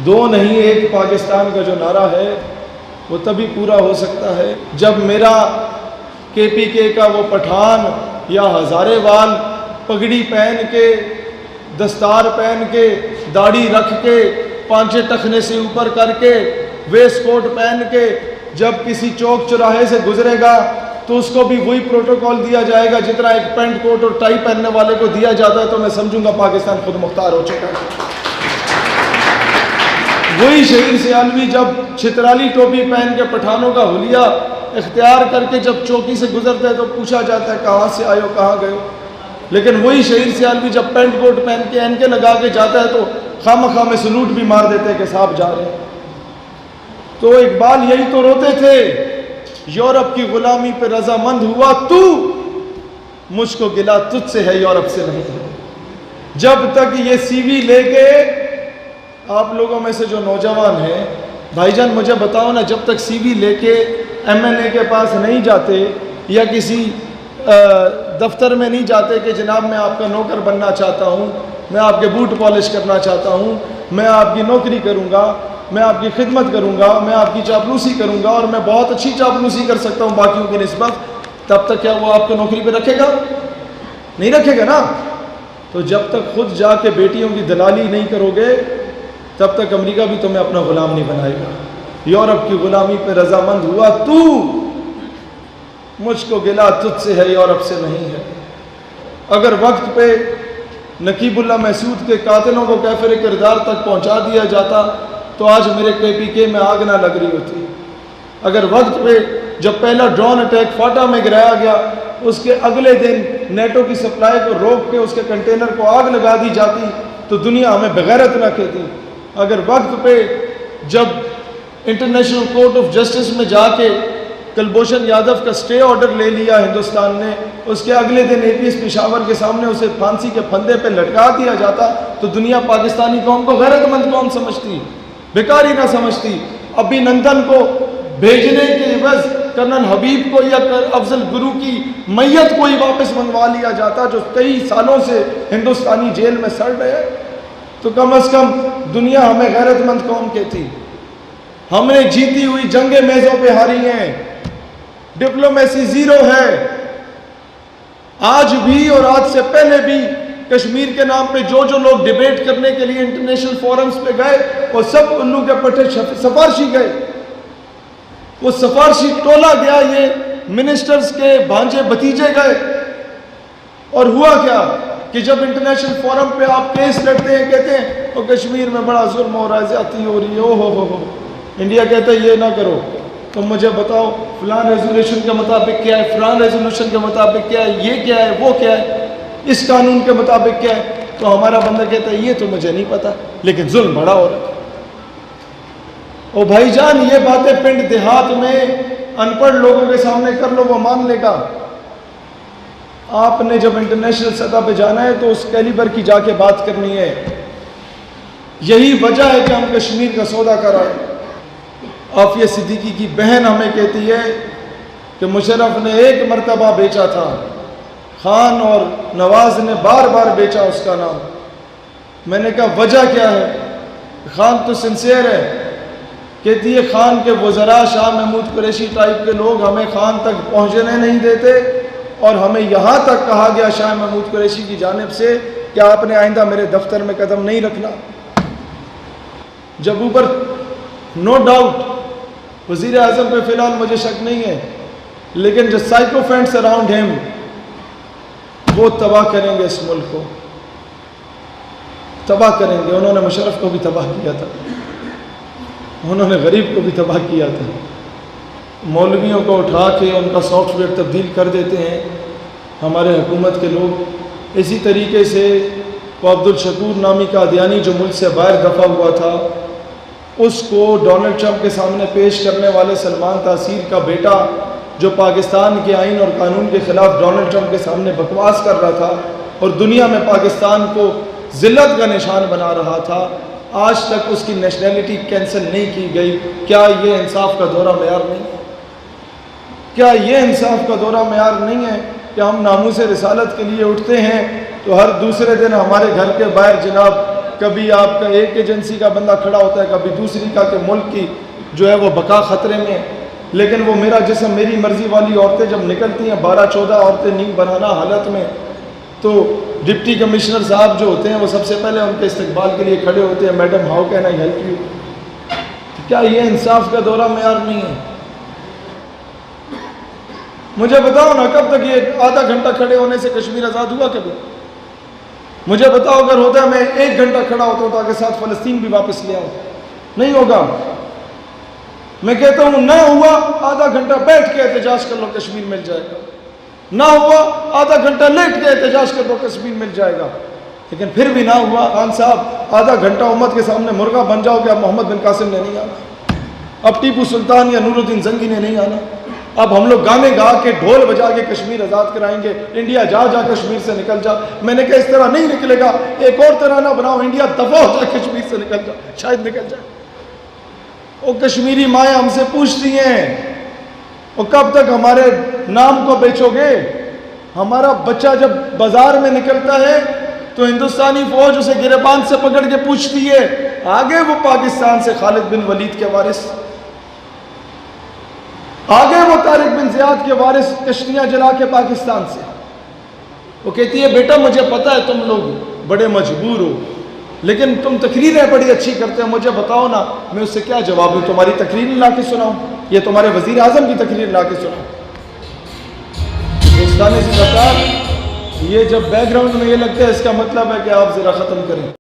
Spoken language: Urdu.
دو نہیں ایک پاکستان کا جو نعرہ ہے وہ تبھی پورا ہو سکتا ہے جب میرا کے پی کے کا وہ پٹھان یا ہزارے وال پگڑی پہن کے، دستار پہن کے، داڑھی رکھ کے، پانچے ٹخنے سے اوپر کر کے، ویسٹ کوٹ پہن کے جب کسی چوک چوراہے سے گزرے گا تو اس کو بھی وہی پروٹوکول دیا جائے گا جتنا ایک پینٹ کوٹ اور ٹائی پہننے والے کو دیا جاتا ہے، تو میں سمجھوں گا پاکستان خود مختار ہو چکا ہے۔ وہی شہید سیالوی جب چھترالی ٹوپی پہن کے پٹھانوں کا حلیہ اختیار کر کے جب چوکی سے گزرتا ہے تو پوچھا جاتا ہے کہاں سے آئے ہو، کہاں گئے ہو، لیکن وہی شہید سیالوی جب پینٹ کوٹ پہن کے اینکے لگا کے جاتا ہے تو خواہ میں سلوٹ بھی مار دیتے ہیں کہ صاحب جا رہے ہیں۔ تو اقبال یہی تو روتے تھے، یورپ کی غلامی پہ رضامند ہوا تو، مجھ کو گلا تجھ سے ہے یورپ سے نہیں ہے۔ جب تک یہ سی وی لے کے، آپ لوگوں میں سے جو نوجوان ہیں بھائی جان مجھے بتاؤ نا، جب تک سی وی لے کے ایم این اے کے پاس نہیں جاتے یا کسی دفتر میں نہیں جاتے کہ جناب میں آپ کا نوکر بننا چاہتا ہوں، میں آپ کے بوٹ پالش کرنا چاہتا ہوں، میں آپ کی نوکری کروں گا، میں آپ کی خدمت کروں گا، میں آپ کی چاپلوسی کروں گا اور میں بہت اچھی چاپلوسی کر سکتا ہوں باقیوں کی نسبت، تب تک کیا وہ آپ کو نوکری پہ رکھے گا؟ نہیں رکھے گا نا۔ تو جب تک خود جا کے بیٹیوں کی دلالی نہیں کرو گے تب تک امریکہ بھی تمہیں اپنا غلام نہیں بنائے گا۔ یورپ کی غلامی پہ رضامند ہوا تو، مجھ کو گلا تجھ سے ہے یورپ سے نہیں ہے۔ اگر وقت پہ نقیب اللہ محسود کے قاتلوں کو کیفر کردار تک پہنچا دیا جاتا تو آج میرے کے پی کے میں آگ نہ لگ رہی ہوتی۔ اگر وقت پہ جب پہلا ڈرون اٹیک فاٹا میں گرایا گیا اس کے اگلے دن نیٹو کی سپلائی کو روک کے اس کے کنٹینر کو آگ لگا دی جاتی تو دنیا ہمیں بغیرت نہ کہتی۔ اگر وقت پہ جب انٹرنیشنل کورٹ آف جسٹس میں جا کے کلبھوشن یادو کا سٹے آرڈر لے لیا ہندوستان نے، اس کے اگلے دن اے پی ایس پشاور کے سامنے اسے پھانسی کے پھندے پہ لٹکا دیا جاتا تو دنیا پاکستانی قوم کو غیرت مند قوم سمجھتی، بیکاری نہ سمجھتی۔ ابھی نندن کو بھیجنے کے عوض کرنل حبیب کو یا افضل گرو کی میت کو ہی واپس منگوا لیا جاتا جو 23 سالوں سے ہندوستانی جیل میں سڑ رہے، تو کم از کم دنیا ہمیں غیرت مند قوم کہتی۔ ہم نے جیتی ہوئی جنگیں میزوں پہ ہاری ہیں، ڈپلومیسی زیرو ہے۔ آج بھی اور آج سے پہلے بھی کشمیر کے نام پہ جو لوگ ڈیبیٹ کرنے کے لیے انٹرنیشنل فورمز پہ گئے وہ سب الو کے پٹھے سفارشی گئے، وہ سفارشی ٹولا گیا، یہ منسٹرز کے بھانجے بھتیجے گئے۔ اور ہوا کیا کہ جب انٹرنیشنل فورم پہ آپ کیس لڑتے ہیں کہتے ہیں وہ کشمیر میں بڑا ظلم ہو رہا ہے، زیادتی ہو رہی ہے، او ہو، انڈیا کہتا ہے یہ نہ کرو، تم مجھے بتاؤ فلان ریزولوشن کے مطابق کیا ہے، فلان ریزولوشن کے مطابق کیا ہے، یہ کیا ہے، وہ کیا ہے، اس قانون کے مطابق کیا ہے، تو ہمارا بندہ کہتا ہے یہ تو مجھے نہیں پتا لیکن ظلم بڑا ہو رہا ہے۔ او بھائی جان یہ باتیں پنڈ دیہات میں ان پڑھ لوگوں کے سامنے کر لو وہ مان لے گا، آپ نے جب انٹرنیشنل سطح پہ جانا ہے تو اس کیلیبر کی جا کے بات کرنی ہے۔ یہی وجہ ہے کہ ہم کشمیر کا سودا کر آئے۔ عافیہ صدیقی کی بہن ہمیں کہتی ہے کہ مشرف نے ایک مرتبہ بیچا تھا، خان اور نواز نے بار بار بیچا اس کا نام۔ میں نے کہا وجہ کیا ہے؟ خان تو سنسیئر ہے، کہتی ہے خان کے وزراء شاہ محمود قریشی ٹائپ کے لوگ ہمیں خان تک پہنچنے نہیں دیتے اور ہمیں یہاں تک کہا گیا شاہ محمود قریشی کی جانب سے کہ آپ نے آئندہ میرے دفتر میں قدم نہیں رکھنا۔ جب اوپر نو ڈاؤٹ وزیر اعظم پہ فی الحال مجھے شک نہیں ہے لیکن جو سائیکوفینٹس اراؤنڈ ہم وہ تباہ کریں گے، اس ملک کو تباہ کریں گے۔ انہوں نے مشرف کو بھی تباہ کیا تھا، انہوں نے غریب کو بھی تباہ کیا تھا، مولویوں کو اٹھا کے ان کا سافٹ ویئر تبدیل کر دیتے ہیں ہمارے حکومت کے لوگ۔ اسی طریقے سے وہ عبدالشکور نامی قادیانی جو ملک سے باہر دفع ہوا تھا اس کو ڈونلڈ ٹرمپ کے سامنے پیش کرنے والے سلمان تاثیر کا بیٹا جو پاکستان کے آئین اور قانون کے خلاف ڈونلڈ ٹرمپ کے سامنے بکواس کر رہا تھا اور دنیا میں پاکستان کو ذلت کا نشان بنا رہا تھا، آج تک اس کی نیشنلٹی کینسل نہیں کی گئی۔ کیا یہ انصاف کا دورہ معیار نہیں؟ کیا یہ انصاف کا دورہ معیار نہیں ہے کہ ہم ناموس رسالت کے لیے اٹھتے ہیں تو ہر دوسرے دن ہمارے گھر کے باہر جناب کبھی آپ کا ایک ایجنسی کا بندہ کھڑا ہوتا ہے، کبھی دوسری کا کہ ملک کی جو ہے وہ بقا خطرے میں ہے، لیکن وہ میرا جسم میری مرضی والی عورتیں جب نکلتی ہیں 12-14 عورتیں نیند بنانا حالت میں، تو ڈپٹی کمشنر صاحب جو ہوتے ہیں وہ سب سے پہلے ان کے استقبال کے لیے کھڑے ہوتے ہیں، madam how can I help you? کیا یہ انصاف کا دورہ معیار نہیں ہے؟ مجھے بتاؤ نا، کب تک یہ آدھا گھنٹہ کھڑے ہونے سے کشمیر آزاد ہوا کبھی؟ مجھے بتاؤ اگر ہوتا ہے میں 1 گھنٹہ کھڑا ہوتا ہوں تاکہ ساتھ فلسطین بھی واپس لے آؤں، نہیں ہوگا۔ میں کہتا ہوں نہ ہوا، آدھا گھنٹہ بیٹھ کے احتجاج کر لو، کشمیر مل جائے گا، نہ ہوا آدھا گھنٹہ لیٹ کے احتجاج کر لو، کشمیر مل جائے گا۔ لیکن پھر بھی نہ ہوا، خان صاحب آدھا گھنٹہ امت کے سامنے مرغا بن جاؤ کہ اب محمد بن قاسم نے نہیں آنا، اب ٹیپو سلطان یا نور الدین زنگی نے نہیں آنا، اب ہم لوگ گانے گا کے ڈھول بجا کے کشمیر آزاد کرائیں گے، انڈیا جا جا کشمیر سے نکل جا۔ میں نے کہا اس طرح نہیں نکلے گا، ایک اور ترانہ بناؤ، انڈیا دفع ہو جائے کشمیر سے نکل جا، شاید نکل جائے۔ وہ کشمیری مائیں ہم سے پوچھتی ہیں وہ کب تک ہمارے نام کو بیچو گے؟ ہمارا بچہ جب بازار میں نکلتا ہے تو ہندوستانی فوج اسے گریبان سے پکڑ کے پوچھتی ہے، آگے وہ پاکستان سے خالد بن ولید کے وارث، آگے وہ طارق بن زیاد کے وارث کشتیاں جلا کے پاکستان سے۔ وہ کہتی ہے بیٹا مجھے پتا ہے تم لوگ بڑے مجبور ہو، لیکن تم تقریریں بڑی اچھی کرتے ہو، مجھے بتاؤ نا میں اس سے کیا جواب دوں؟ تمہاری تقریر لا کے سناؤں یا تمہارے وزیر اعظم کی تقریر لا کے سناؤں؟ دوستانے سے بتا، یہ جب بیک گراؤنڈ میں یہ لگتا ہے اس کا مطلب ہے کہ آپ ذرا ختم کریں۔